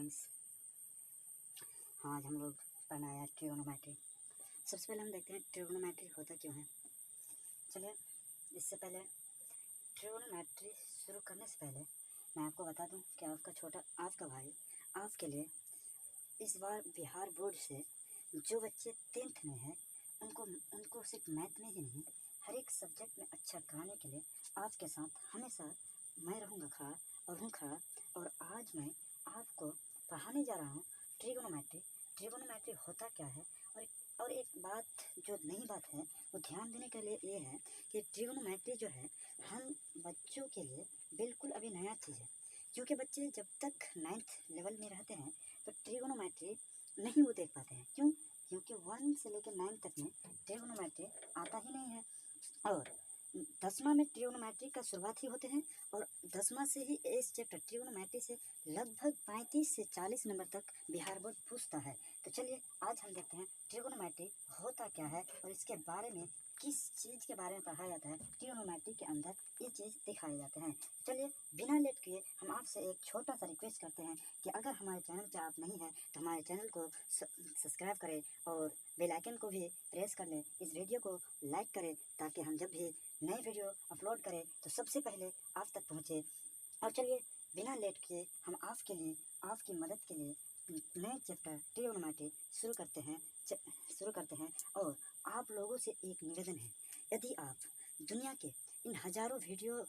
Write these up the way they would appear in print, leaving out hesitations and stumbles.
Friends, हाँ आज हम लोग पढ़ना है ट्रिगोनोमेट्री। सबसे पहले हम देखते हैं ट्रिगोनोमेट्री होता क्यों है। चलिए, इससे पहले ट्रिगोनोमेट्री शुरू करने से पहले मैं आपको बता दूं कि आपका छोटा आपका भाई आपके लिए इस बार बिहार बोर्ड से जो बच्चे 10th में हैं उनको सिर्फ मैथ में ही नहीं हर एक सब्जेक्ट में अच्छा कराने के लिए आपके साथ हमेशा मैं रहूँगा खड़ा और हूँ खड़ा। और आज मैं आपको पढ़ाने जा रहा हूँ ट्रिगोनोमेट्री। ट्रिगोनोमेट्री होता क्या है और एक बात जो नई बात है वो ध्यान देने के लिए ये है कि ट्रिगोनोमेट्री जो है हम बच्चों के लिए बिल्कुल अभी नया चीज़ है, क्योंकि बच्चे जब तक 9th लेवल में रहते हैं तो ट्रिगोनोमेट्री नहीं वो देख पाते हैं। क्यों? क्योंकि 1 से लेकर 9 तक में ट्रिगोनोमेट्री आता ही नहीं है और 10वां में ट्रिगोनोमेट्री का शुरुआत ही होते हैं और 10वां से ही इस चैप्टर ट्रिगोनोमेट्री से लगभग 35 से 40 नंबर तक बिहार बोर्ड पूछता है। तो चलिए आज हम देखते हैं ट्रिगोनोमेट्री होता क्या है और इसके बारे में किस चीज़ के बारे में पढ़ाया जाता है। ट्रिगोनोमेट्री के अंदर ये चीज़ दिखाए जाते हैं। चलिए बिना लेट किए हम आपसे एक छोटा सा रिक्वेस्ट करते हैं कि अगर हमारे चैनल पर आप नहीं हैं तो हमारे चैनल को सब्सक्राइब करें और बेल आइकन को भी प्रेस कर लें। इस वीडियो को लाइक करें ताकि हम जब भी नई वीडियो अपलोड करें तो सबसे पहले आप तक पहुँचे। और चलिए बिना लेट किए हम आपके लिए आपकी मदद के लिए नए चैप्टर ट्रिगोनोमेट्री शुरू करते हैं। और आप लोगों से एक निवेदन है, यदि आप दुनिया के इन हज़ारों वीडियो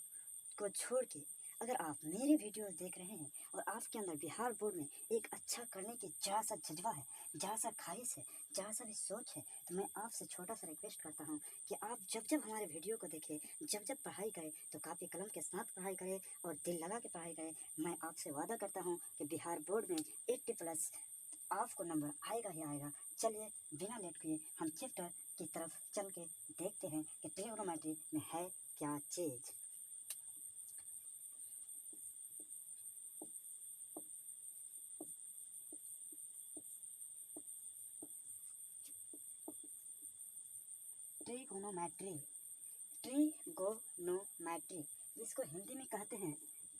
को छोड़ के अगर आप मेरे वीडियो देख रहे हैं और आपके अंदर बिहार बोर्ड में एक अच्छा करने की जरा सा जज्बा है, जरा सा ख्वाहिश है, जरा सा भी सोच है, तो मैं आपसे छोटा सा रिक्वेस्ट करता हूं कि आप जब जब हमारे वीडियो को देखें, जब जब पढ़ाई करें तो कापी कलम के साथ पढ़ाई करें और दिल लगा के पढ़ाई करें। मैं आपसे वादा करता हूँ कि बिहार बोर्ड में 80+ आपको नंबर आएगा ही आएगा। चलिए बिना लेट किए हम चैप्टर की तरफ चल के देखते हैं कि ट्रिगोनोमेट्री में है क्या चीज़। ट्रिगोनोमेट्री जिसको हिंदी में कहते हैं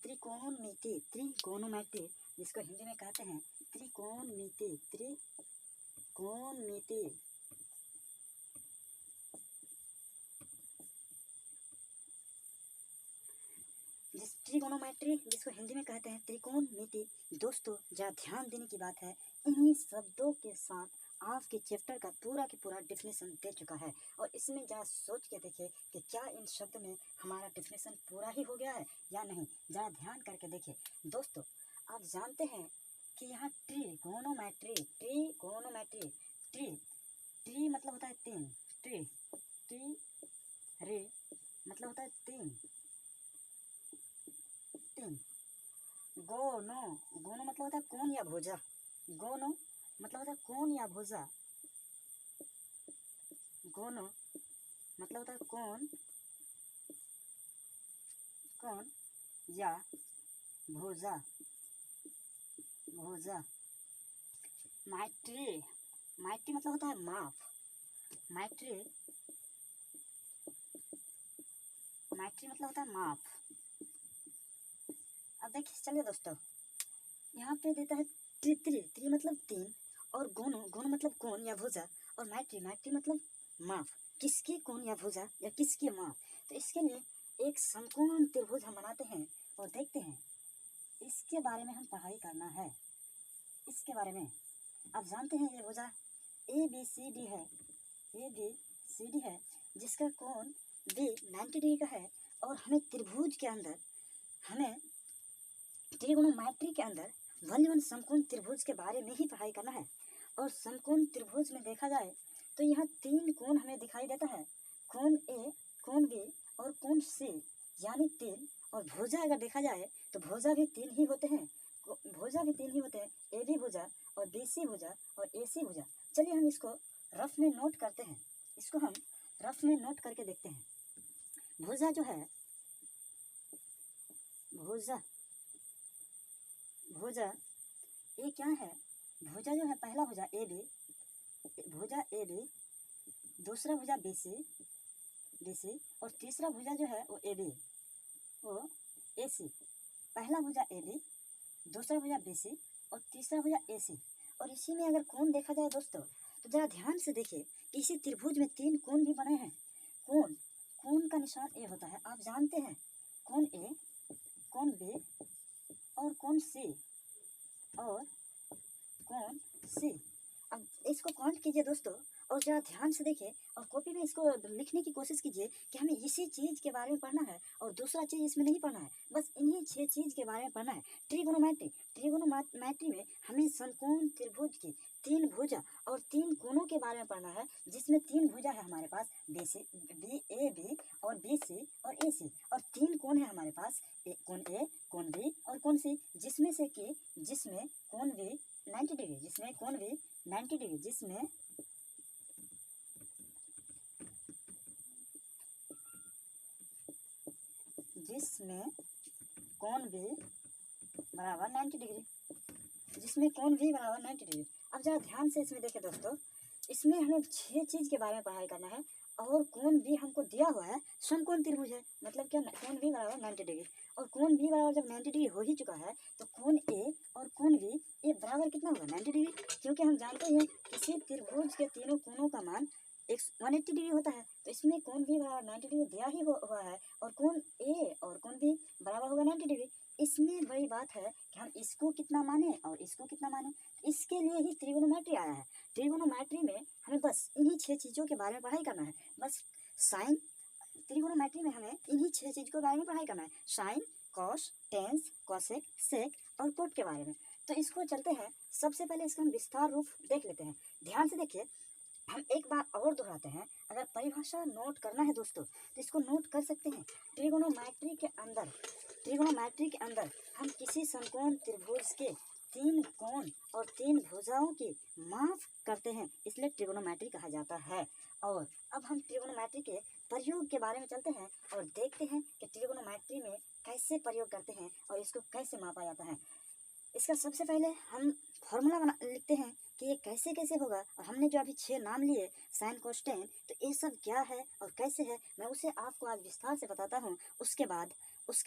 त्रिकोणमिति। ट्रिगोनोमेट्री जिसको हिंदी में कहते हैं त्रिकोणमिति। ट्रिगोनोमेट्री जिसको हिंदी में कहते हैं त्रिकोणमिति। दोस्तों जरा ध्यान देने की बात है, इन्हीं शब्दों के साथ आपके चैप्टर का पूरा की पूरा डिफिनेशन दे चुका है और इसमें जरा सोच के देखिए कि क्या इन शब्द में हमारा डिफिनेशन पूरा ही हो गया है या नहीं। जरा ध्यान करके देखिए। दोस्तों आप जानते हैं कि यहाँ ट्रिगोनोमेट्री ट्री मतलब होता है तीन। रे मतलब होता है तीन। गोनो मतलब होता है कौन या भुजा। गोनो मतलब होता है कौन या भुजा। गोनो मतलब होता है कौन या भुजा। माइट्री मतलब होता है माप। माइट्री मतलब होता है माप। अब देखिए, चलिए दोस्तों यहाँ पे देता है त्रि मतलब तीन और गोनो मतलब कौन या भुजा और माइट्री मतलब माप। किसकी कौन या भुजा या किसकी माप। तो इसके लिए एक समकोण त्रिभुज हम बनाते हैं और देखते हैं इसके बारे में हम पढ़ाई करना है। इसके बारे में आप जानते हैं ये भुजा ABCD है जिसका कोण भी 90 डिग्री का है और हमें त्रिभुज के अंदर ट्रिगोनोमेट्री के अंदर 1 समकोण त्रिभुज के बारे में ही पढ़ाई करना है। और समकोण त्रिभुज में देखा जाए तो यहाँ 3 कोण हमें दिखाई देता है, कोण A, कोण B और कोण C, यानी 3। और भुजा अगर देखा जाए तो भुजा भी 3 ही होते हैं। AB भुजा और BC भुजा और AC भुजा। चलिए हम इसको रफ में नोट करते हैं। इसको हम रफ में नोट करके देखते हैं। भुजा जो है भुजा ये क्या है। भुजा जो है पहला भुजा AB, दूसरा भुजा BC और तीसरा भुजा जो है वो AC। पहला भुजा AB, दूसरा भुजा BC और तीसरा भुजा AC। और इसी में अगर कोण देखा जाए दोस्तों, तो जरा ध्यान से देखिए कि इसी त्रिभुज में 3 कोण भी बने हैं। कोण का निशान A होता है, आप जानते हैं, कोण A, कोण B और कोण C और कोण C। अब इसको काउंट कीजिए दोस्तों, और जरा ध्यान से देखिए और कॉपी में इसको लिखने की कोशिश कीजिए कि हमें इसी चीज़ के बारे में पढ़ना है और दूसरा चीज़ इसमें नहीं पढ़ना है, बस इन्हीं 6 चीज़ के बारे में पढ़ना है। ट्रिगोनोमेट्री में हमें समकोण त्रिभुज की 3 भुजा और 3 कोणों के बारे में पढ़ना है, जिसमें 3 भुजा है हमारे पास, AB और BC और AC, और 3 कोण है हमारे पास, कोण A, कोण B और कोण C, जिसमें कोण V 90 डिग्री, जिसमें कोण V 90 डिग्री, जिसमें कोण V बराबर 90 डिग्री, जिसमें कोण V बराबर 90 डिग्री। अब जरा ध्यान से इसमें देखें दोस्तों, इसमें हमें 6 चीज़ के बारे में पढ़ाई करना है, और कोण B हमको दिया हुआ है समकोण त्रिभुज है, मतलब क्या, कोण B बराबर 90 डिग्री, और कोण B बराबर जब 90 डिग्री हो ही चुका है, तो कोण A और कोण V ये बराबर कितना होगा, 90 डिग्री, क्योंकि हम जानते हैं किसी त्रिभुज के तीनों कोणों का मान 180 डिग्री होता है, तो इसमें कोण B बराबर 90 डिग्री दिया ही हुआ है, और कोण A और कोण B बराबर होगा 90 डिग्री। इसमें बड़ी बात है कि हम इसको कितना माने और इसको कितना माने, इसके लिए ही त्रिगोनोमेट्री आया है। त्रिगोनोमेट्री में हमें बस इन्हीं 6 चीज़ों के बारे में पढ़ाई करना है, बस साइन, त्रिगोनोमेट्री में हमें इन्हीं 6 चीज़ के बारे में पढ़ाई करना है, साइन, कॉस, टेंस, कोसेक, सेक और कोट के बारे में। तो इसको चलते हैं, सबसे पहले इसका हम विस्तार रूप देख लेते हैं। ध्यान से देखिए, हम एक बार और दोहराते हैं, अगर परिभाषा नोट करना है दोस्तों तो इसको नोट कर सकते हैं। त्रिगोनोमेट्री के अंदर हम किसी समकोण त्रिभुज के 3 कोण और 3 भुजाओं की माप करते हैं, इसलिए ट्रिगोनोमेट्री कहा जाता है। और अब हम ट्रिगोनोमेट्री के प्रयोग के बारे में चलते हैं और देखते हैं कि ट्रिगोनोमेट्री में कैसे प्रयोग करते हैं और इसको कैसे मापा जाता है। इसका सबसे पहले हम फॉर्मूला लिखते हैं कि ये कैसे कैसे होगा, और हमने जो अभी 6 नाम लिए, साइन, कोस, टेन, तो ये सब क्या है और कैसे है, मैं उसे आपको आज विस्तार से बताता हूँ। उसके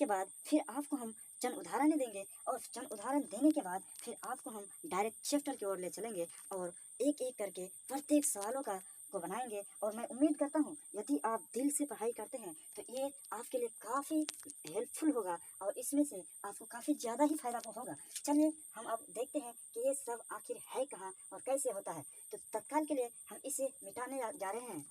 बाद फिर आपको हम चंद उदाहरण देंगे, और चंद उदाहरण देने के बाद फिर आपको हम डायरेक्ट चैप्टर की ओर ले चलेंगे और एक एक करके प्रत्येक सवालों को बनाएंगे। और मैं उम्मीद करता हूँ यदि आप दिल से पढ़ाई करते हैं तो ये आपके लिए काफ़ी हेल्पफुल होगा और इसमें से आपको काफ़ी ज़्यादा ही फायदा होगा। चलिए हम अब देखते हैं कि ये सब आखिर है कहाँ और कैसे होता है। तो तत्काल के लिए हम इसे मिटाने जा रहे हैं।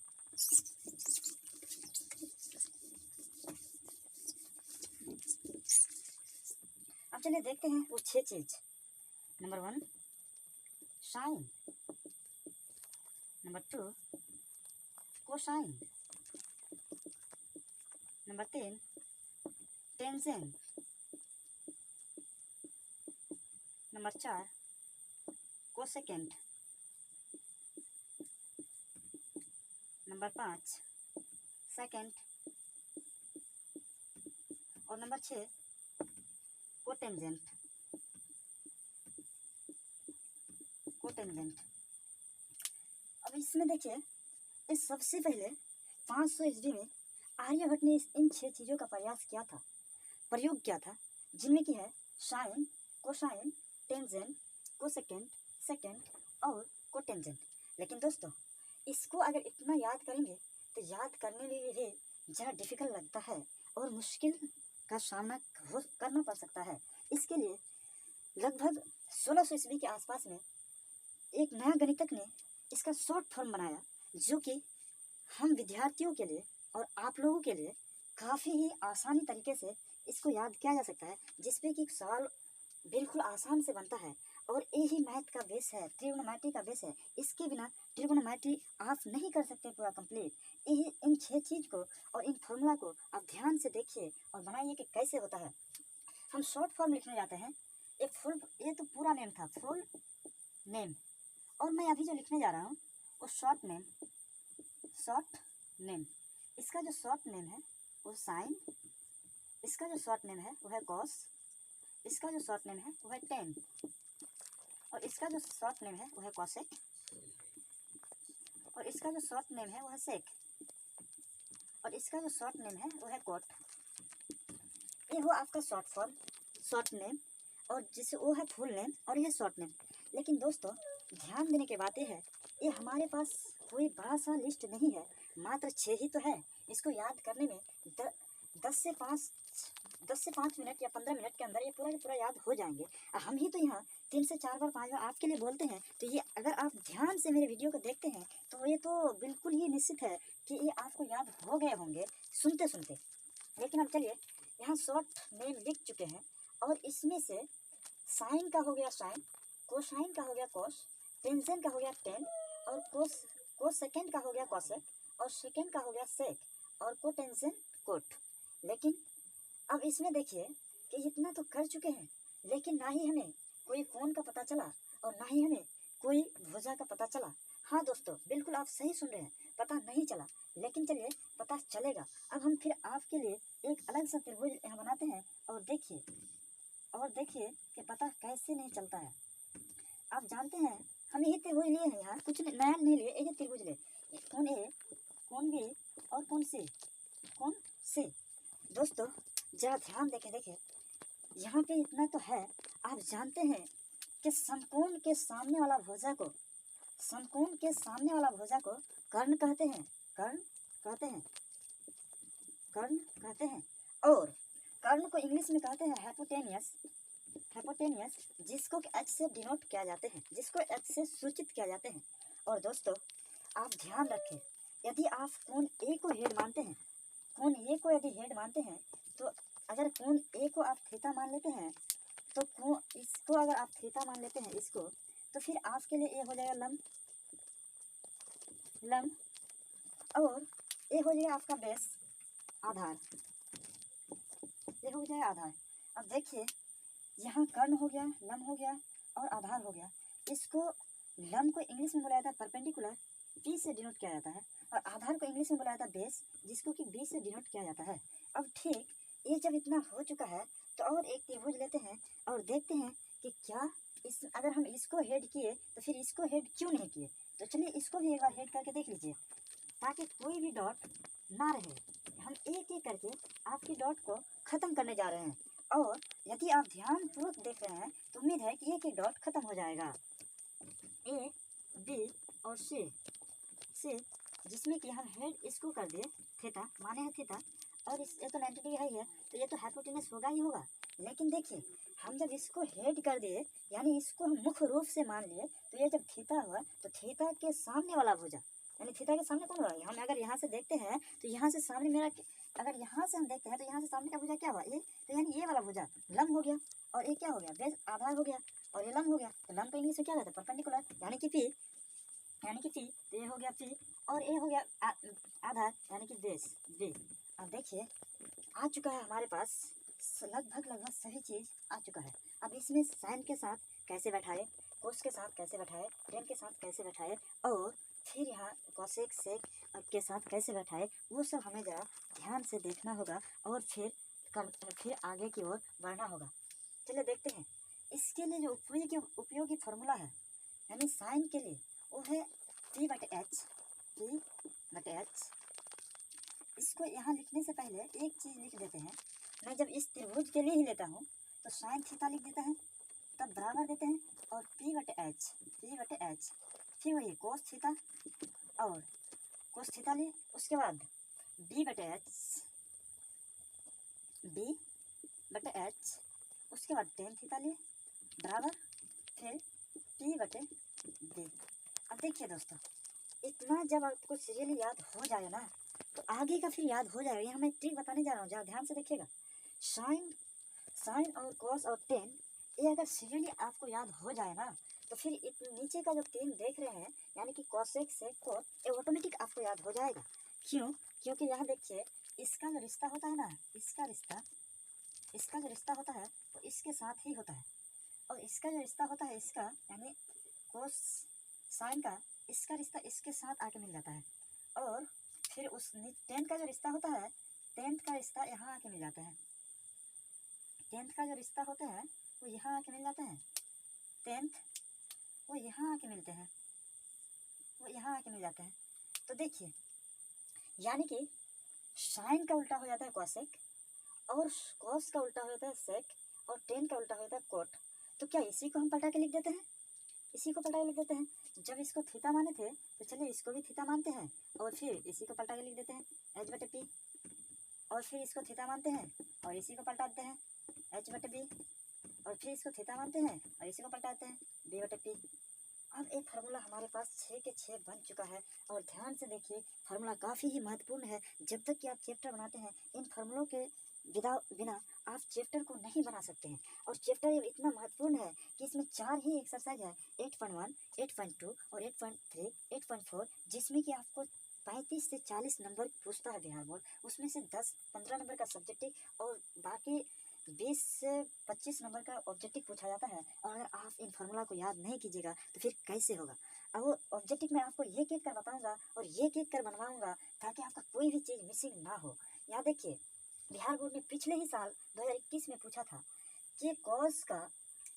अब चलिए देखते हैं वो 6 चीज़। Number 1 sine, number 2 cosine, number 3 tangent, number 4 cosecant, number 5 secant, और नंबर 6 कोटेंजेंट। अब इसमें देखिए, इस सबसे पहले 500 ईस्वी में आर्यभट्ट ने इन 6 चीज़ों का प्रयोग किया था, जिनमें की है sine, cosine, tangent, cosecant, secant और कोटेंजेंट। लेकिन दोस्तों, इसको अगर इतना याद करेंगे तो याद करने में भी ज़रा डिफिकल्ट लगता है और मुश्किल का सामना करना पड़ सकता है। इसके लिए लगभग 1600 ईस्वी के आसपास में एक नया गणितज्ञ ने इसका शॉर्ट फॉर्म बनाया, जो कि हम विद्यार्थियों के लिए और आप लोगों के लिए काफ़ी ही आसानी तरीके से इसको याद किया जा सकता है, जिसपे कि सवाल बिल्कुल आसान से बनता है। और यही मैथ का बेस है, ट्रिगोनोमेट्री का बेस है। इसके बिना ट्रिगोनोमेट्री आप नहीं कर सकते पूरा कंप्लीट। यही इन 6 चीज़ को और इन फॉर्मूला को आप ध्यान से देखिए और बनाइए कि कैसे होता है। हम शॉर्ट फॉर्म लिखने जाते हैं। ये तो पूरा नेम था, फुल नेम, और मैं अभी जो लिखने जा रहा हूँ वो शॉर्ट नेम। इसका जो शॉर्ट नेम है वो साइन, इसका जो शॉर्ट नेम है वो है कॉस, इसका जो शॉर्ट नेम है वो है टेन, और इसका जो शॉर्ट नेम है वो है कोसेक, और इसका जो शॉर्ट नेम है वो है सेक, और इसका जो शॉर्ट नेम है वो है कोट। ये हो आपका शॉर्ट नेम। और जिसे वो है फुल नेम और ये शॉर्ट नेम। लेकिन दोस्तों ध्यान देने की बात यह है, ये हमारे पास कोई बड़ा सा लिस्ट नहीं है, मात्र 6 ही तो है। इसको याद करने में 10 से 5 मिनट या 15 मिनट के अंदर ये पूरा का पूरा याद हो जाएंगे। हम ही तो यहाँ 3 से 4 बार 5 बार आपके लिए बोलते हैं, तो ये अगर आप ध्यान से मेरे वीडियो को देखते हैं तो ये तो बिल्कुल ही निश्चित है कि ये आपको याद हो गए होंगे सुनते सुनते। लेकिन अब चलिए, यहाँ शॉर्ट नेम लिख चुके हैं और इसमें से साइन का हो गया साइन, कोसाइन का हो गया कोस, टेंजेंट का हो गया टेन, और कोस सेकेंड का हो गया कोसेक, और सेकेंड का हो गया सेक, और कोटेंजेंट कोट। लेकिन अब इसमें देखिए कि इतना तो कर चुके हैं, लेकिन ना ही हमें कोई कोण का पता चला और ना ही हमें कोई भुजा का पता चला। हाँ दोस्तों, बिल्कुल आप सही सुन रहे हैं, पता नहीं चला, लेकिन चलिए पता चलेगा। अब हम फिर आपके लिए एक अलग सा त्रिभुज यहाँ बनाते हैं और देखिए कि पता कैसे नहीं चलता है। आप जानते हैं हम यही त्रिभुज लिए हैं, यहाँ कुछ नया नहीं लिए, एक त्रिभुज ले, कोण ए, कोण बी और कोण सी। दोस्तों जरा ध्यान देखिए यहाँ पे इतना तो है। आप जानते हैं कि समकोण के सामने वाला भुजा को कर्ण कहते हैं, और कर्ण को इंग्लिश में कहते हैं हाइपोटेनियस, जिसको एच से डिनोट किया जाते हैं, जिसको एच से सूचित किया जाते हैं। और दोस्तों आप ध्यान रखें, यदि आप कोण ए को हेड मानते हैं, तो अगर कोण ए को आप थीटा मान लेते हैं, तो इसको अगर आप थीटा मान लेते हैं इसको, तो फिर आपके लिए ए हो जाएगा लंब, और ए हो जाएगा आपका बेस, आधार, ये हो जाएगा आधार। अब देखिए यहाँ कर्ण हो गया, लंब हो गया और आधार हो गया। इसको लंब को इंग्लिश में बुलाया था परपेंडिकुलर, पी से डिनोट किया जाता है, और आधार को इंग्लिश में बुलाया था बेस, जिसको कि बी से डिनोट किया जाता है। अब ठीक ये जब इतना हो चुका है तो और एक त्रिभुज लेते हैं और देखते हैं कि क्या अगर हम इसको हेड किए तो फिर इसको हेड क्यों नहीं किए। तो चलिए इसको भी एक बार हेड करके देख लीजिए, ताकि कोई भी डॉट ना रहे। हम एक एक करके आपकी डॉट को ख़त्म करने जा रहे हैं, और यदि आप ध्यानपूर्वक देख रहे हैं तो उम्मीद है कि एक एक डॉट खत्म हो जाएगा। ए, बी और सी, जिसमें कि हम हेड इसको कर दिए थीटा, माने है थीटा, और ये तो 90 डिग्री है, तो ये तो हाइपोटेनस होगा ही होगा। लेकिन देखिए हम जब इसको हेड कर दिए, यानी इसको हम मुख्य रूप से मान लिए, तो ये जब थीटा हुआ तो थीटा के सामने वाला भुजा, यानी थीटा के सामने कौन हुआ, हम अगर यहाँ से देखते हैं तो यहाँ से सामने मेरा, अगर यहाँ से हम देखते हैं तो यहाँ से सामने का भुजा क्या हुआ, ये, तो यानी ये वाला भुजा लंब हो गया, और ये क्या हो गया, बेस आधार हो गया, और ये लंब हो गया। तो लंब को इंग्लिश में क्या कहते हैं, परपेंडिकुलर, यानी कि पी, तो ये हो गया पी, और ये हो गया आधार, यानी कि बेस बी। अब देखिए आ चुका है हमारे पास लगभग सही चीज़ आ चुका है। अब इसमें साइन के साथ कैसे बैठाए, कोस के साथ कैसे बैठाए, टेन के साथ कैसे बैठाए, और फिर यहाँ कोसेक सेक के साथ कैसे बैठाए, वो सब हमें ज़रा ध्यान से देखना होगा, और फिर आगे की ओर बढ़ना होगा। चलिए देखते हैं। इसके लिए जो उपयोगी फार्मूला है, यानी साइन के लिए, वो है P/H। इसको यहाँ लिखने से पहले एक चीज़ लिख देते हैं। मैं जब इस त्रिभुज के लिए ही लेता हूँ तो साइन थीटा लिख देता है, तब बराबर देते हैं, और P/H, फिर वही कोस थीटा, और कोस थीटा लिए, उसके बाद B/H, उसके बाद टेन थीटा लिए, बराबर फिर P/B। अब देखिए दोस्तों, इतना जब आपको सीरियली याद हो जाए ना, तो आगे का फिर याद हो जाएगा। यहाँ मैं ट्रिक बताने जा रहा हूँ, जरा ध्यान से देखिएगा। साइन और कॉस और टेन, ये अगर सीरियली आपको याद हो जाए ना, तो फिर नीचे का जो तीन देख रहे हैं, यानी कि कॉसेक सेक कोस, ये ऑटोमेटिक आपको याद हो जाएगा। क्यों? क्योंकि यहाँ देखिए इसका जो रिश्ता होता है ना, इसका जो रिश्ता होता है वो इसके साथ ही होता है, और इसका जो रिश्ता होता है इसका, यानी कोस साइन का, इसका रिश्ता इसके साथ आके मिल जाता है, और फिर उस टेंथ का जो रिश्ता होता है, टेंथ का रिश्ता यहाँ आके मिल जाता है, टेंथ का जो रिश्ता होता है वो यहाँ आके मिल जाता है, टेंथ वो यहाँ आके मिलते हैं, वो यहाँ आके मिल जाते हैं। तो देखिए यानी कि साइन का उल्टा हो जाता है कॉसेक, और कॉस का उल्टा हो जाता है सेक, और टेन का उल्टा होता है कोट। तो क्या इसी को हम पलटा के लिख देते हैं, इसी को पलटा के लिख देते हैं। जब इसको थीटा माने थे तो चलिए इसको भी थीटा मानते हैं और फिर इसी को पलटा के लिख देते हैं एच बटे पी, और फिर इसको थीटा मानते हैं और इसी को पलटा देते हैं एच बटे बी, और फिर इसको थीटा मानते हैं और इसी को पलटाते हैं बी बटे पी। अब एक फार्मूला हमारे पास 6 के 6 बन चुका है। और ध्यान से देखिए फार्मूला काफ़ी ही महत्वपूर्ण है। जब तक कि आप चैप्टर बनाते हैं इन फार्मूलों के बिना आप चैप्टर को नहीं बना सकते हैं। और चैप्टर ये इतना महत्वपूर्ण है कि इसमें 4 ही एक्सरसाइज है, 8.1, 8.2 और 8.3, 8.4, जिसमें कि आपको 35 से 40 नंबर पूछता है बिहार बोर्ड। उसमें से 10-15 नंबर का सब्जेक्टिव और बाकी 20 से 25 नंबर का ऑब्जेक्टिव पूछा जाता है। और अगर आप इन फार्मूला को याद नहीं कीजिएगा तो फिर कैसे होगा। अब वो ऑब्जेक्टिव मैं आपको ये एक कर बताऊंगा और ये एक कर बनवाऊंगा ताकि आपका कोई भी चीज़ मिसिंग ना हो। यहाँ देखिए बिहार बोर्ड ने पिछले ही साल 2021 में पूछा था कि कॉस का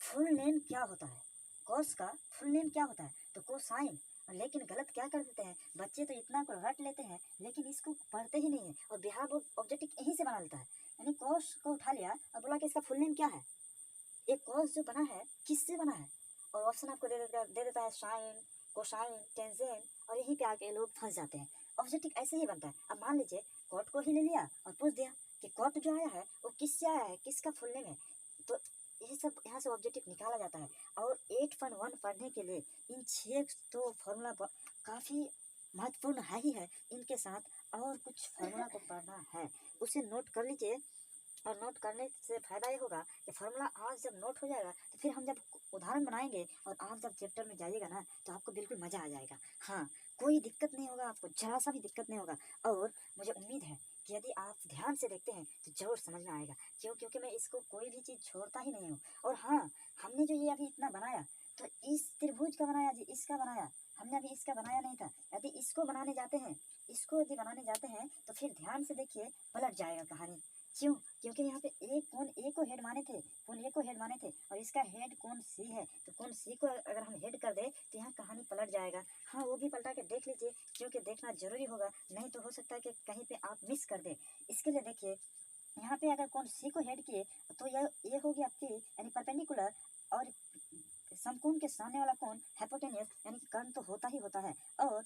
फुल नेम क्या होता है, कॉस का फुल नेम क्या होता है, तो कोसाइन। लेकिन गलत क्या कर देते हैं बच्चे, तो इतना को रट लेते हैं लेकिन इसको पढ़ते ही नहीं है और बिहार बोर्ड ऑब्जेक्टिव यहीं से बना लेता है। यानी कॉस को उठा लिया और बोला कि इसका फुल नेम क्या है। एक कॉस जो बना है किससे बना है, और ऑप्शन आपको दे देता है साइन, कोसाइन, टेंजेंट, और यहीं पे आके लोग फंस जाते हैं। ऑब्जेक्टिव ऐसे ही बनता है। अब मान लीजिए कॉट को ही ले लिया और पूछ दिया कि कॉट जो आया है वो किससे आया है, किसका फुल नेम है, तो ये सब यहाँ से ऑब्जेक्टिव निकाला जाता है। और 8.1 पढ़ने के लिए इन 6 तो फॉर्मूला काफ़ी महत्वपूर्ण है ही है, इनके साथ और कुछ फार्मूला को पढ़ना है, उसे नोट कर लीजिए। और नोट करने से फ़ायदा ये होगा कि फार्मूला आज जब नोट हो जाएगा तो फिर हम जब उदाहरण बनाएंगे और आप जब चैप्टर में जाइएगा ना तो आपको बिल्कुल मज़ा आ जाएगा। हाँ, कोई दिक्कत नहीं होगा, आपको जरा सा भी दिक्कत नहीं होगा। और मुझे उम्मीद है कि यदि आप ध्यान से देखते हैं तो ज़रूर समझ में आएगा, क्योंकि मैं इसको कोई भी चीज़ छोड़ता ही नहीं हूँ। और हाँ, हमने जो ये अभी इतना बनाया तो इस त्रिभुज का बनाया जी, इसका बनाया, हमने अभी इसका बनाया नहीं था। यदि इसको बनाने जाते हैं, इसको यदि बनाने जाते हैं तो फिर ध्यान से देखिए पलट जाएगा कहानी। क्यों? क्योंकि यहाँ पे एक कोण ए को हेड माने थे, कोण ए को हेड माने थे और इसका हेड कोण सी है, तो कोण सी को अगर हम हेड कर दे तो यहाँ कहानी पलट जाएगा। हाँ, वो भी पलटा के देख लीजिए क्योंकि देखना जरूरी होगा, नहीं तो हो सकता है कि कहीं पे आप मिस कर दे। इसके लिए देखिए यहाँ पे अगर कोण सी को हेड किए तो ये हो गया पी यानी परपेंडिकुलर, और समकोण के सामने वाला कोण हाइपोटेनियस यानी कर्ण तो होता ही होता है। और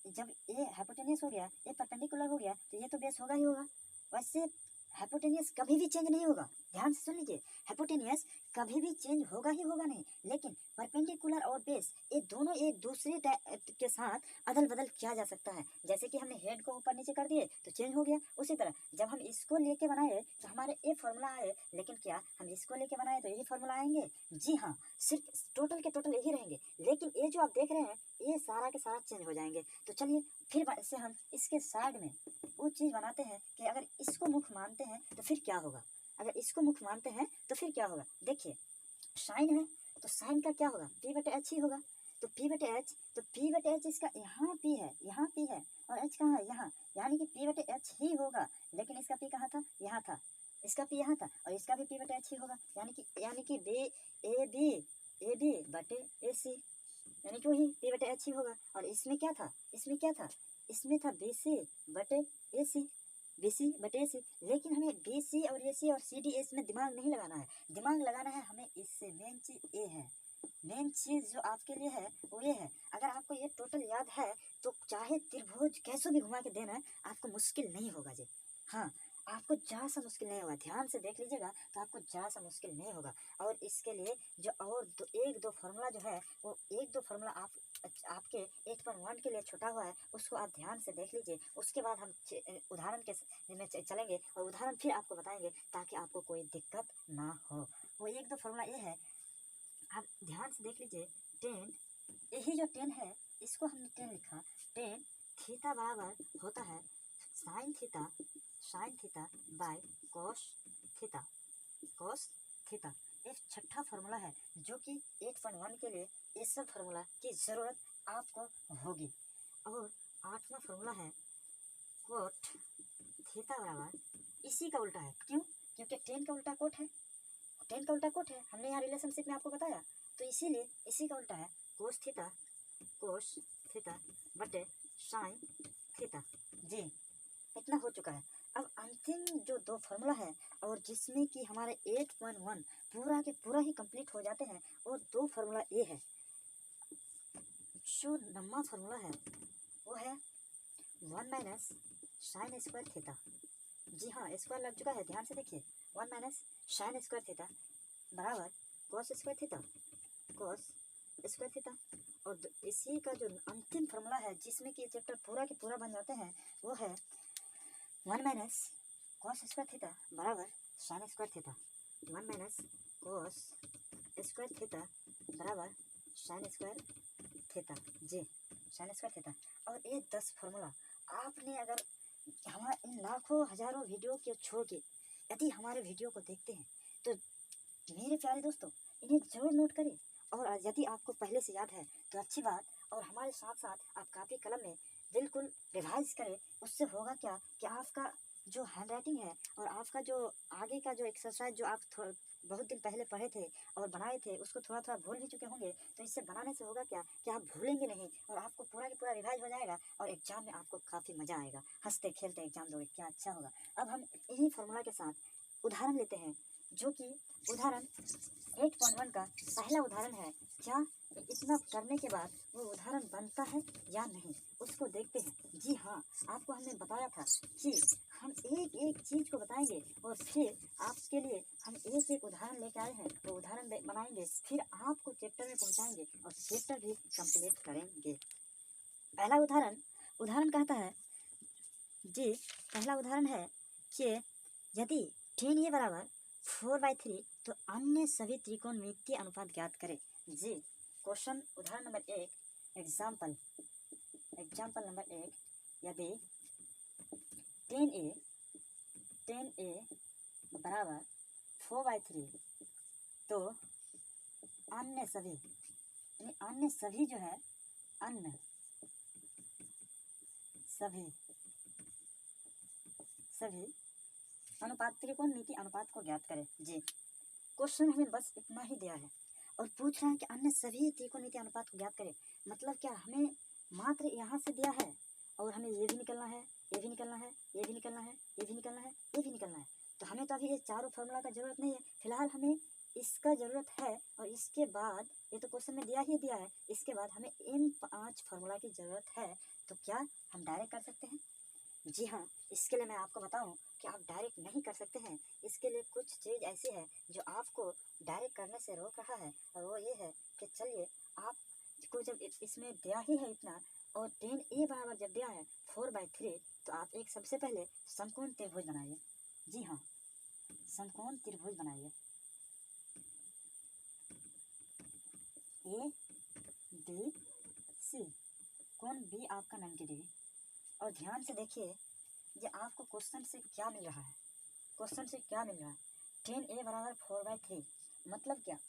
जब ये हाइपोटेनियस हो गया, ये परपेंडिकुलर हो गया, तो ये तो बेस होगा ही होगा। वैसे हाइपोटेनियस कभी भी चेंज नहीं होगा, ध्यान से सुन लीजिए, हाइपोटेनियस कभी भी चेंज होगा ही होगा नहीं। लेकिन परपेंडिकुलर और बेस ये दोनों एक दूसरे के साथ अदल बदल किया जा सकता है। जैसे कि हमने हेड को ऊपर नीचे कर दिए तो चेंज हो गया, उसी तरह जब हम इसको लेके बनाए तो हमारे ये फॉर्मूला आए, लेकिन क्या हम इसको लेके बनाए तो यही फॉर्मूला आएंगे? जी हाँ, सिर्फ टोटल के टोटल यही रहेंगे। लेकिन ये जो आप देख रहे हैं ये सारा के सारा चेंज हो जाएंगे। तो चलिए फिर से हम इसके साइड में वो चीज़ बनाते हैं कि अगर इसको मुख्य मानते हैं तो फिर क्या होगा, अगर इसको मुख्य मानते हैं तो फिर क्या होगा। देखिए साइन है तो साइन का क्या होगा, पी बटे एच ही होगा। तो पी बटे एच, तो पी बटे एच इसका यहाँ पी है, यहाँ पी है, और एच कहाँ है, यहाँ, यानी कि पी बटे एच ही होगा। लेकिन इसका पी कहाँ था, यहाँ था, इसका पी यहाँ था, और इसका भी पी बटे एच ही होगा। यानी कि ए बी बटे ए सी, यानी कि वही पी बटे एच ही होगा। और इसमें क्या था, इसमें था बी सी बटे ए सी, बी सी बटे ए सी। लेकिन हमें बी सी और ए सी और सी डी एस में दिमाग नहीं लगाना है, दिमाग लगाना है हमें इससे मेन चीज़ ए है। मेन चीज़ जो आपके लिए है वो ये है, अगर आपको ये टोटल याद है तो चाहे त्रिभुज कैसे भी घुमा के देना आपको मुश्किल नहीं होगा जी। हाँ, आपको जरा सा मुश्किल नहीं होगा, ध्यान से देख लीजिएगा तो आपको जरा सा मुश्किल नहीं होगा। और इसके लिए जो और एक दो फार्मूला जो है वो एक दो फार्मूला आपके 8.1 के लिए छुटा हुआ है, उसको आप ध्यान से देख लीजिए। उसके बाद हम उदाहरण के में चलेंगे और उदाहरण फिर आपको बताएंगे ताकि आपको कोई दिक्कत ना हो। वो एक दो फार्मूला ये है, आप ध्यान से देख लीजिए। टेन, यही जो टेन है इसको हमने टेन लिखा, टेन थीटा बराबर होता है sine theta by cos theta, cos theta. एक छठा फार्मूला है जो कि 8.1 के लिए ये सब फार्मूला की ज़रूरत आपको होगी। और आठवां फार्मूला है कोट थीटा बराबर इसी का उल्टा है। क्यों? क्योंकि टेन का उल्टा कोट है, टेन का उल्टा कोट है, हमने यहाँ रिलेशनशिप में आपको बताया, तो इसीलिए इसी का उल्टा है कोस थीटा बटे साइन थीटा। जी, इतना हो चुका है। अब अंतिम जो दो फार्मूला है और जिसमें कि हमारे 8.1 पूरा के पूरा ही कंप्लीट हो जाते हैं, वो दो फार्मूला ये है। जो नंबर फार्मूला है वो है 1 माइनस साइन स्क्वायर थीटा। जी हाँ, स्क्वायर लग चुका है, ध्यान से देखिए। 1 माइनस साइन स्क्वायर थीटा बराबर cos square theta, cos square theta. और इसी का जो अंतिम फार्मूला है जिसमें कि चैप्टर पूरा के पूरा बन जाते हैं वो है 1 माइनस कॉस स्क्वायर थीटा बराबर sine square theta. 1 minus cos square theta बराबर साइन स्क्वायर थीटा। जी, साइन स्क्वायर थीटा। और ये 10 फार्मूला आपने अगर हमारे इन लाखों हजारों वीडियो को छोड़ के यदि हमारे वीडियो को देखते हैं तो मेरे प्यारे दोस्तों इन्हें जरूर नोट करें। और यदि आपको पहले से याद है तो अच्छी बात, और हमारे साथ साथ आप कापी कलम में बिल्कुल रिवाइज करें। उससे होगा क्या कि आपका जो हैंड राइटिंग है और आपका जो आगे का जो एक्सरसाइज जो आप बहुत दिन पहले पढ़े थे और बनाए थे उसको थोड़ा थोड़ा भूल भी चुके होंगे, तो इससे बनाने से होगा क्या कि आप भूलेंगे नहीं और आपको पूरा की पूरा रिवाइज हो जाएगा और एग्जाम में आपको काफ़ी मज़ा आएगा, हंसते खेलते एग्जाम दोगे, क्या अच्छा होगा। अब हम इन्हीं फार्मूला के साथ उदाहरण लेते हैं, जो कि उदाहरण 8.1 का पहला उदाहरण है। क्या इतना करने के बाद वो उदाहरण बनता है या नहीं, उसको देखते हैं। जी हाँ, आपको हमने बताया था कि हम एक एक चीज़ को बताएंगे और फिर आपके लिए हम एक एक उदाहरण लेके आए हैं, तो उदाहरण बनाएंगे, फिर आपको चैप्टर में पहुंचाएंगे और चैप्टर भी कंप्लीट करेंगे। पहला उदाहरण कहता है जी, पहला उदाहरण है कि यदि tan ए बराबर 4/3 तो अन्य सभी त्रिकोणमितीय अनुपात ज्ञात करें। जी, क्वेश्चन उदाहरण नंबर 1, एग्जाम्पल नंबर 1, यदि tan ए बराबर 4/3 तो अन्य सभी जो है अन्य सभी अनुपात त्रिकोणमितीय अनुपात को ज्ञात करें। जी, क्वेश्चन हमें बस इतना ही दिया है और पूछ रहा है कि अन्य सभी त्रिकोणमितीय अनुपात को ज्ञात करें। मतलब क्या, हमें मात्र यहाँ से दिया है और हमें ये भी निकलना है, ये भी निकलना है, ये भी निकलना है, ये भी निकलना है, ये भी निकलना है। तो हमें तो अभी ये चारों फार्मूला का जरूरत नहीं है, फिलहाल हमें इसका जरूरत है। और इसके बाद ये तो क्वेश्चन में दिया है, इसके बाद हमें इन 5 फार्मूला की जरूरत है। तो क्या हम डायरेक्ट कर सकते हैं? जी हाँ, इसके लिए मैं आपको बताऊं कि आप डायरेक्ट नहीं कर सकते हैं। इसके लिए कुछ चीज़ ऐसी है जो आपको डायरेक्ट करने से रोक रहा है, और वो ये है कि चलिए आपको जब इसमें दिया ही है इतना, और tan ए बराबर जब दिया है 4/3, तो आप एक सबसे पहले समकोण त्रिभुज बनाइए। जी हाँ, समकोण त्रिभुज बनाइए, ABC, कोण बी आपका 90 डिग्री। और ध्यान से देखिए ये आपको क्वेश्चन से क्या मिल रहा है, tan ए बराबर 4/3 मतलब क्या,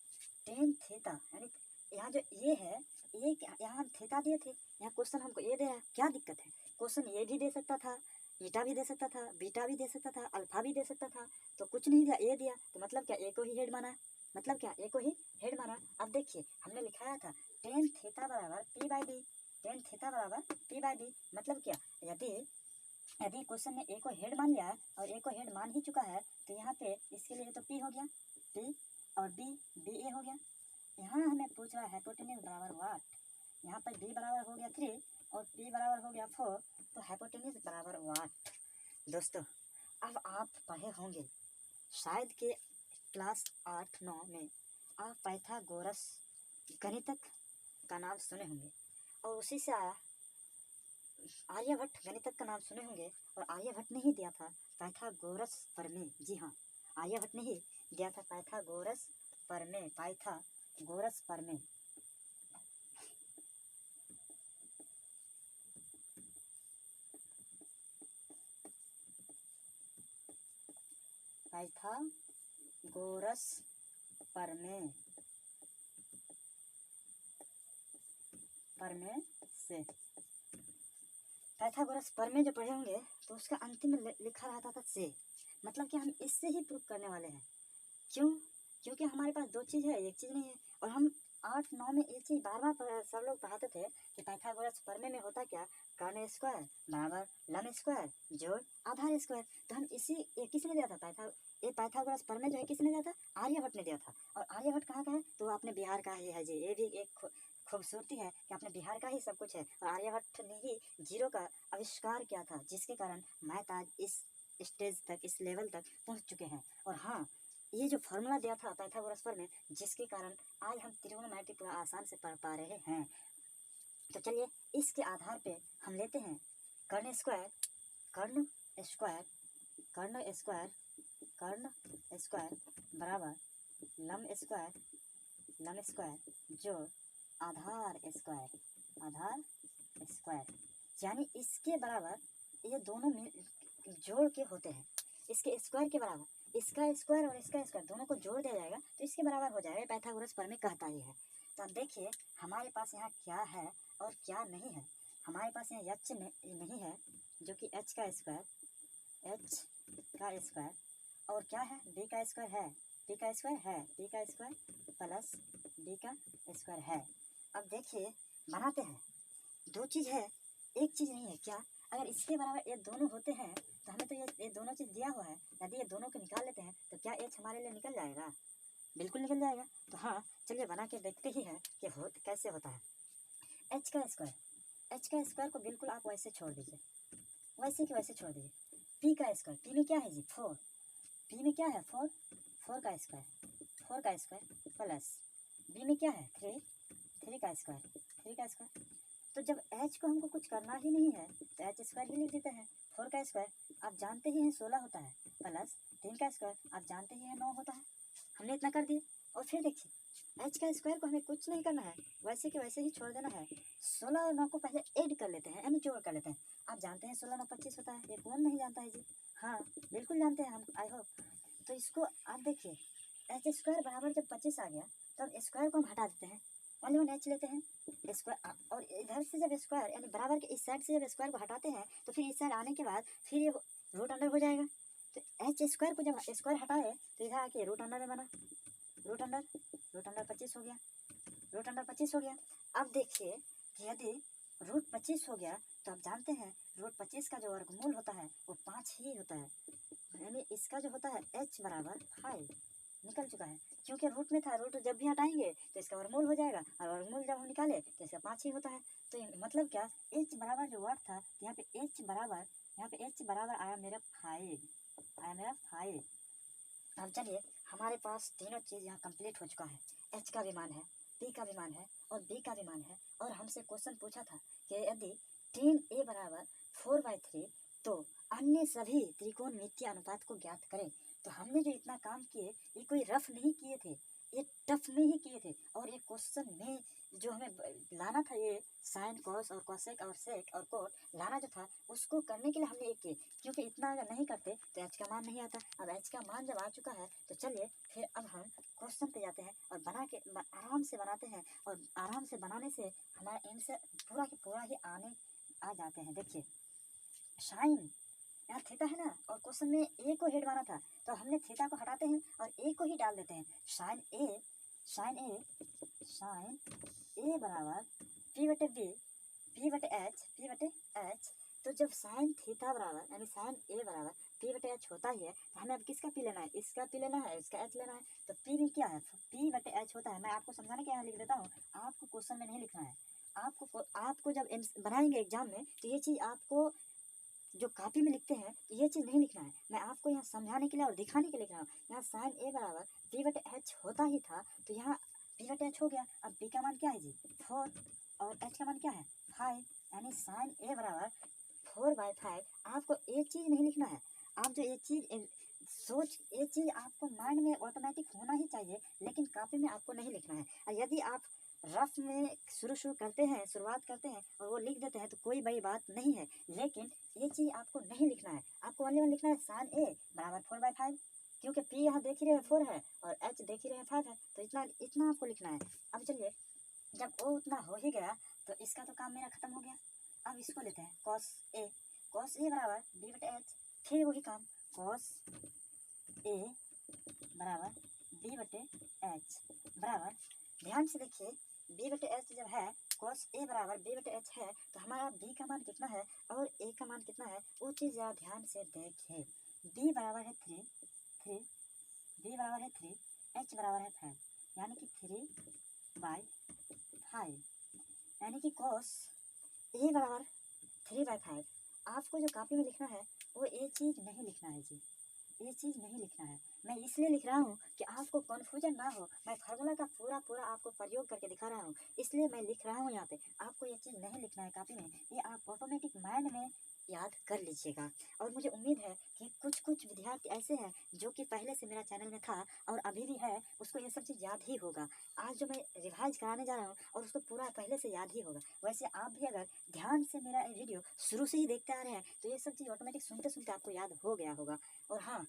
tan थीटा, यानी यहाँ जो ये है, ये यहाँ हम थीटा दिए थे, यहाँ क्वेश्चन हमको ये दे रहा है। क्या दिक्कत है, क्वेश्चन ये भी दे सकता था, ईटा भी दे सकता था, बीटा भी दे सकता था, अल्फा भी दे सकता था, तो कुछ नहीं दिया, ये दिया, तो मतलब क्या, ए को ही हेड माना। अब देखिए हमने लिखाया था tan थीटा बराबर p/d, tan थीटा बराबर p/d। मतलब क्या, यदि क्वेश्चन ने ए को हेड मान लिया है और ए को हेड मान ही चुका है, तो यहाँ पे इसके लिए तो p हो गया, p और b a हो गया। यहाँ हमें पूछ रहा है हाइपोटेन्यूज बराबर वाट, यहाँ पर b बराबर हो गया 3 और p बराबर हो गया 4, तो हाइपोटेन्यूज बराबर वाट। दोस्तों, अब आप पढ़े होंगे शायद के क्लास 8-9 में आप पाइथागोरस गणितक का नाम सुने होंगे, और उसी से आया आर्यभट्ट गणितक का नाम सुने होंगे, और आर्यभट्ट ने ही दिया था पाइथागोरस प्रमेय। जी हाँ, आर्यभट्ट ने ही दिया था पाइथागोरस प्रमेय। पाइथागोरस प्रमेय से पाइथागोरस प्रमेय जो पढ़े होंगे तो उसका अंतिम में लिखा रहता था से, मतलब कि हम इससे ही प्रूफ करने वाले हैं। क्यों? क्योंकि हमारे पास दो चीज़ है, एक चीज़ नहीं है, और हम 8-9 में ये चीज़ बार बार सब लोग पढ़ाते थे कि पाइथागोरस प्रमेय में होता क्या, कर्ण स्क्वायर बराबर लंब स्क्वायर जोड़ आधार स्क्वायर। तो हम ये किसने दिया था, ये पाइथागोरस प्रमेय जो है किसने दिया था, आर्यभट्ट ने दिया था। और आर्यभट्ट कहाँ का है, तो अपने बिहार का ही है जी। ये भी एक खूबसूरती है कि अपने बिहार का ही सब कुछ है। और आर्यभट्ट ने ही जीरो का आविष्कार किया था, जिसके कारण मैथ आज इस स्टेज तक, इस लेवल तक पहुँच चुके हैं। और हाँ, ये जो फॉर्मूला दिया था पाइथागोरस प्रमेय, जिसके कारण आज हम त्रिकोणमिति पूरा आसान से पढ़ पा रहे हैं। तो चलिए इसके आधार पे हम लेते हैं कर्ण स्क्वायर, कर्ण स्क्वायर, कर्ण स्क्वायर, कर्ण स्क्वायर बराबर लंब स्क्वायर, लंब स्क्वायर जोड़ आधार स्क्वायर, आधार स्क्वायर। यानी इसके बराबर ये दोनों जोड़ के होते हैं, इसके स्क्वायर के बराबर, इसका स्क्वायर और इसका स्क्वायर दोनों को जोड़ दिया जाएगा तो इसके बराबर हो जाएगा। पाइथागोरस प्रमेय कहता ही है। तो अब देखिए हमारे पास यहाँ क्या है और क्या नहीं है। हमारे पास यहाँ एच नहीं है, जो कि एच का स्क्वायर, एच का स्क्वायर, और क्या है, बी का स्क्वायर है, बी का स्क्वायर है, बी का स्क्वायर प्लस बी का स्क्वायर है। अब देखिए बनाते हैं, दो चीज़ है एक चीज़ नहीं है। क्या, अगर इसके बराबर ये दोनों होते हैं तो हमें तो ये दोनों चीज़ दिया हुआ है। यदि ये दोनों को निकाल लेते हैं तो क्या एच हमारे लिए निकल जाएगा, बिल्कुल निकल जाएगा। तो हाँ चलिए बना के देखते ही हैं कि कैसे होता है। एच का स्क्वायर, एच का स्क्वायर को बिल्कुल आप वैसे छोड़ दीजिए, वैसे कि वैसे छोड़ दीजिए। पी का स्क्वायर, पी में क्या है जी, 4, पी में क्या है 4, 4 का स्क्वायर, 4 का स्क्वायर प्लस बी में क्या है 3, 3 का स्क्वायर, 3 का स्क्वायर। तो जब एच को हमको कुछ करना ही नहीं है तो एच स्क्वायर ही लिख देते हैं। 4 का स्क्वायर आप जानते ही हैं 16 होता है, प्लस 3 का स्क्वायर आप जानते ही हैं 9 होता है। हमने इतना कर दिया। और फिर देखिए एच का स्क्वायर को हमें कुछ नहीं करना है, वैसे के वैसे ही छोड़ देना है। 16 और 9 को पहले ऐड कर लेते हैं, यानी जोड़ कर लेते हैं। आप जानते हैं 16 9 25 होता है, ये कौन नहीं जानता है जी, हाँ बिल्कुल जानते हैं हम, आई होप। तो इसको आप देखिए एच स्क्वायर बराबर जब 25 आ गया तो अब स्क्वायर को हम हटा देते हैं, ओनली वन एच लेते हैं स्क्वायर। और इधर से जब स्क्वायर यानी बराबर के इस साइड से जब स्क्वायर को हटाते हैं तो फिर इस साइड आने के बाद फिर ये रूट अंडर हो जाएगा। तो एच स्क्वायर को जब स्क्वायर हटाए तो इधर आके रूट अंडर में बना, रूट अंडर 25 हो गया, रूट अंडर 25 हो गया। अब देखिए यदि रूट 25 हो गया तो आप जानते हैं रूट 25 का जो वर्गमूल होता है वो 5 ही होता है, यानी इसका जो होता है h बराबर 5 निकल चुका है। क्योंकि रूट में था, रूट जब भी हटाएंगे तो इसका वर्गमूल हो जाएगा, और वर्गमूल जब हम निकाले तो इसका 5 ही होता है। तो मतलब क्या, h बराबर जो वर्ड था यहाँ पे h बराबर, यहाँ पे h बराबर आया मेरा 5, आया मेरा 5। अब चलिए हमारे पास तीनों चीज़ यहाँ कंप्लीट हो चुका है। h का भी मान है, p का भी मान है और b का भी मान है। और हमसे क्वेश्चन पूछा था कि यदि 3a बराबर 4/3 तो अन्य सभी त्रिकोणमितीय अनुपात को ज्ञात करें। तो हमने जो इतना काम किए ये कोई रफ नहीं किए थे, ये टफ में ही किए थे। और ये क्वेश्चन में जो हमें लाना था, ये साइन कॉस और कॉसेक और सेक और कोट लाना जो था, उसको करने के लिए हमने एक किए। क्योंकि इतना अगर नहीं करते तो एच का मान नहीं आता। अब एच का मान जब आ चुका है तो चलिए फिर अब हम क्वेश्चन पे जाते हैं और बना के आराम से बनाते हैं। और आराम से बनाने से हमारा आंसर पूरा के पूरा ही आ जाते हैं। देखिए साइन यहाँ थीटा है ना, और क्वेश्चन में ए को हेड माना था तो हमने थीटा को हटाते हैं और ए को ही डाल देते हैं। साइन ए, साइन ए, साइन ए बराबर पी बटे बी, पी बटे एच, पी बटे एच। तो जब साइन थीटा बराबर यानी साइन ए बराबर पी बटे एच होता ही है तो हमें अब किसका पी लेना है, इसका पी लेना है, इसका एच लेना है। तो पी भी क्या है, पी बटे एच होता है। मैं आपको समझाने के यहाँ लिख देता हूँ, आपको क्वेश्चन में नहीं लिखना है। आपको जब बनाएंगे एग्जाम में तो ये चीज़ आपको जो कॉपी में लिखते हैं तो ये चीज़ नहीं लिखना है। मैं आपको यहाँ समझाने के लिए और दिखाने के लिए लिख रहा हूँ। यहाँ साइन ए बराबर पी बटे एच होता ही था तो यहाँ पी बटे एच हो गया। अब पी का मान क्या है जी 4 और एच का मान क्या है 5, यानी साइन ए बराबर 4/5। आपको ये चीज़ नहीं लिखना है। आप जो ये चीज़ सोच, ये चीज़ आपको माइंड में ऑटोमेटिक होना ही चाहिए, लेकिन कॉपी में आपको नहीं लिखना है। और यदि आप रफ में शुरू करते हैं, शुरुआत करते हैं और वो लिख देते हैं तो कोई बड़ी बात नहीं है, लेकिन ये चीज़ आपको नहीं लिखना है। आपको ओनली वन लिखना है साइन ए बराबर 4/5, क्योंकि पी यहाँ देख ही रहे हैं 4 है और एच देख ही रहे हैं 5 है, तो इतना इतना आपको लिखना है। अब चलिए जब वो उतना हो ही गया तो इसका तो काम मेरा खत्म हो गया। अब इसको लेते हैं कॉस ए, कॉस ए बराबर बी बटे एच, फिर वही काम कॉस ए बराबर बी बटे एच बराबर ध्यान से देखिए, बी बटे एच जब है cos ए बराबर बी बटे एच है तो हमारा बी का मान कितना है और ए का मान कितना है वो चीज़ ज़रा ध्यान से देखिए। बी बराबर है 3, बी बराबर है 3, एच बराबर है 5, यानी कि 3/5, यानी कि cos ए बराबर 3/5। आपको जो कॉपी में लिखना है वो ये चीज़ नहीं लिखना है जी, ये चीज़ नहीं लिखना है। मैं इसलिए लिख रहा हूँ कि आपको कन्फ्यूजन ना हो। मैं फार्मूला का पूरा आपको प्रयोग करके दिखा रहा हूँ, इसलिए मैं लिख रहा हूँ यहाँ पे। आपको ये चीज़ नहीं लिखना है कॉपी में, ये आप ऑटोमेटिक माइंड में याद कर लीजिएगा। और मुझे उम्मीद है कि कुछ विद्यार्थी ऐसे हैं जो कि पहले से मेरा चैनल में था और अभी भी है, उसको ये सब चीज़ याद ही होगा। आज जो मैं रिवाइज कराने जा रहा हूँ और उसको पूरा पहले से याद ही होगा। वैसे आप भी अगर ध्यान से मेरा ये वीडियो शुरू से ही देखते आ रहे हैं तो ये सब चीज़ ऑटोमेटिक सुनते सुनते आपको याद हो गया होगा। और हाँ,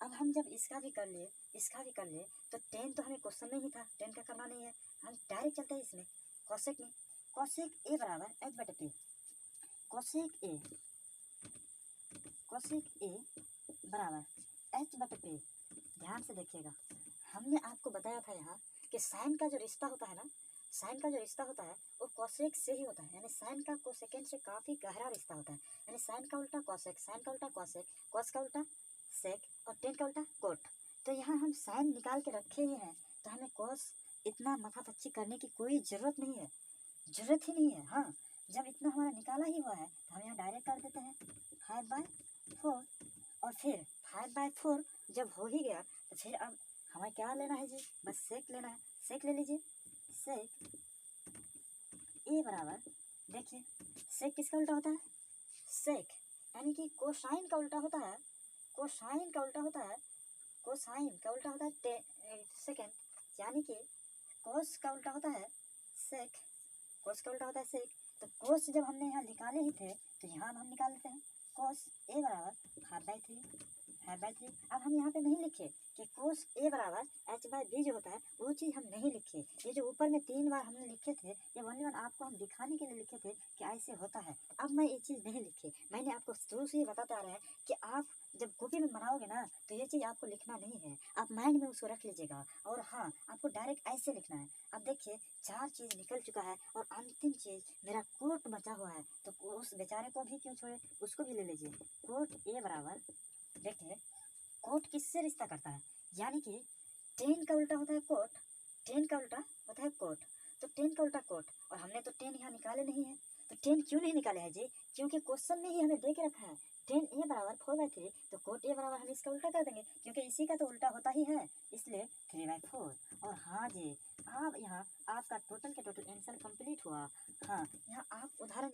अब हम जब इसका भी कर लिए, इसका भी कर लिए, तो 10 तो हमें क्वेश्चन में ही था, 10 का करना नहीं है। हम डायरेक्ट चलते हैं इसमें कॉसेक में। कॉसेक ए बराबर एच बटे पी, कॉसेक ए बराबर एच बटे पी। ध्यान से देखिएगा, हमने आपको बताया था यहाँ कि साइन का जो रिश्ता होता है ना, साइन का जो रिश्ता होता है वो कॉसेक से ही होता है। यानी साइन का कोसेकेंड से काफ़ी गहरा रिश्ता होता है। यानी साइन का उल्टा कॉसेक, साइन का उल्टा कॉसेक, कॉस का उल्टा सेक और टेन का उल्टा कोट। तो यहाँ हम साइन निकाल के रखे ही हैं, तो हमें कॉस इतना माथापच्ची करने की कोई ज़रूरत नहीं है, ज़रूरत ही नहीं है। हाँ, जब इतना हमारा निकाला ही हुआ है तो हम यहाँ डायरेक्ट कर देते हैं 5/4। और फिर 5/4 जब हो ही गया तो फिर अब हमें क्या लेना है जी, बस सेक लेना है। सेक ले लीजिए। सेक ए बराबर, देखिए सेक किसका उल्टा होता है, सेक यानी कि कोसाइन का उल्टा होता है, कोसाइन का उल्टा होता है, कोसाइन का उल्टा होता है सेकेंड, यानी कि कोस का उल्टा होता है सेक, कोस का उल्टा होता है सेक। तो कोस जब हमने यहाँ निकाले ही थे तो यहाँ हम निकाल लेते हैं कोस ए बराबर 5/3। अब हम यहाँ पे नहीं लिखे कि कोस ए बराबर एच बाई बी जो होता है वो चीज़ हम नहीं लिखे। ये जो ऊपर में 3 बार हमने लिखे थे ये वन आपको हम दिखाने के लिए लिखे थे कि ऐसे होता है। अब मैं ये चीज़ नहीं लिखे, मैंने आपको शुरू से ही बताते आ रहा है कि आप जब कॉपी में बनाओगे ना तो ये चीज़ आपको लिखना नहीं है, आप माइंड में उसको रख लीजिएगा। और हाँ, आपको डायरेक्ट ऐसे लिखना है। अब देखिए 4 चीज़ निकल चुका है और अंतिम चीज़ मेरा कोट बचा हुआ है, तो उस बेचारे को भी क्यों छोड़े, उसको भी ले लीजिए। कोट ए बराबर, देखिए कोट किससे रिश्ता करता है, यानी कि 10 का उल्टा होता है कोट, 10 का उल्टा होता है कोट, तो 10 का उल्टा कोट। और हमने तो 10 यहाँ निकाले नहीं है, तो 10 क्यों नहीं निकाले हैं जी, क्योंकि क्वेश्चन में ही हमें दे के रखा है 10 ए बराबर 4/3, तो कोट ए बराबर हम इसका उल्टा कर देंगे क्योंकि इसी का तो उल्टा होता ही है, इसलिए 3/4। और हाँ जी, आप यहाँ आपका टोटल का टोटल आंसर कंप्लीट हुआ। हाँ, यहाँ आप उदाहरण